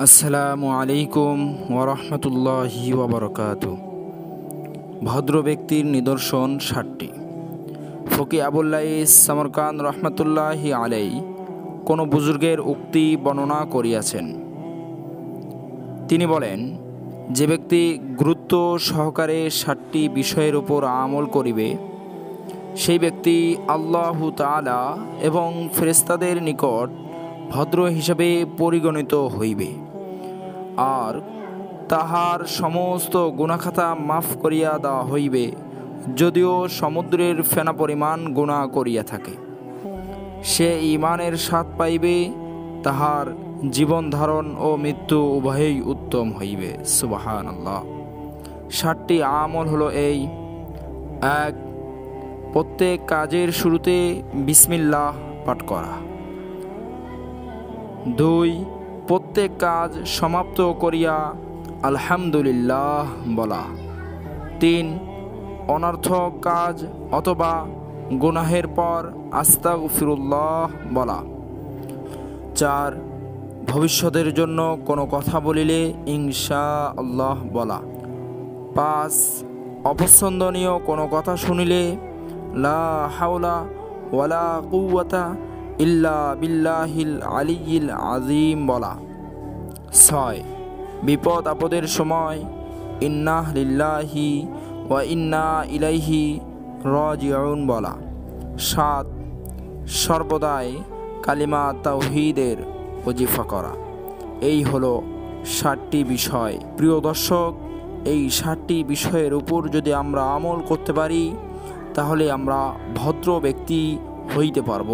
আসসালামু আলাইকুম ওরহমতুল্লাহি ওবরকাতু। ভদ্র ব্যক্তির নিদর্শন ৬০টি। ফকি আবুল্লাইস সামরকান রহমতুল্লাহি আলাই কোনো বুজুর্গের উক্তি বর্ণনা করিয়াছেন। তিনি বলেন, যে ব্যক্তি গুরুত্ব সহকারে ৬০টি বিষয়ের উপর আমল করিবে, সেই ব্যক্তি আল্লাহ তাআলা এবং ফেরেশতাদের নিকট ভদ্র হিসাবে পরিগণিত হইবে, আর তাহার সমস্ত গুনাখাতা মাফ করিয়া দেওয়া হইবে, যদিও সমুদ্রের ফেনা পরিমাণ গুনাহ করিয়া থাকে। সে ঈমানের স্বাদ পাইবে, তাহার জীবন ধারণ ও মৃত্যু উভয়ই উত্তম হইবে। সুবহানাল্লাহ। ৬০টি আমল হলো এই: ১. প্রত্যেক কাজের শুরুতে বিসমিল্লাহ পাঠ করা। ২. প্রত্যেক কাজ সমাপ্ত করিয়া আলহামদুলিল্লাহ বলা। ৩. অনর্থক কাজ অথবা গুনাহের পর আস্তাগফিরুল্লাহ বলা। ৪. ভবিষ্যতের জন্য কোনো কথা বলিলে ইনশাআল্লাহ বলা। ৫. অপছন্দনীয় কোনো কথা শুনিলে লা হাওলা ওয়ালা কুওয়াতা ইল্লা বিল্লাহিল আলিয়্যিল আযীম বলা। ৬. বিপদ আপদের সময় ইন্না লিল্লাহি ওয়া ইন্না ইলাইহি রাজিউন বলা। ৭. সর্বদাই কালিমা তাওহীদের ওজিফা করা। এই হলো ৬০টি বিষয়। প্রিয় দর্শক, এই ৬০টি বিষয়ের উপর যদি আমরা আমল করতে পারি, তাহলে আমরা ভদ্র ব্যক্তি হইতে পারব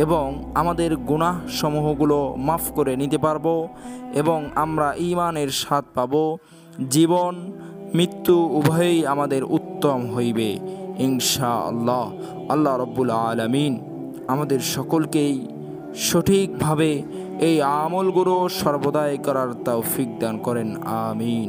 এবং আমাদের গুনাহ সমূহগুলো মাফ করে নিতে পারব এবং আমরা ঈমানের স্বাদ পাব। জীবন মৃত্যু উভয়ই আমাদের উত্তম হইবে ইনশাআল্লাহ। আল্লাহ রব্বুল আলামিন আমাদের সকলকেই সঠিকভাবে এই আমলগুলো সর্বদাই করার তৌফিক দান করেন। আমিন।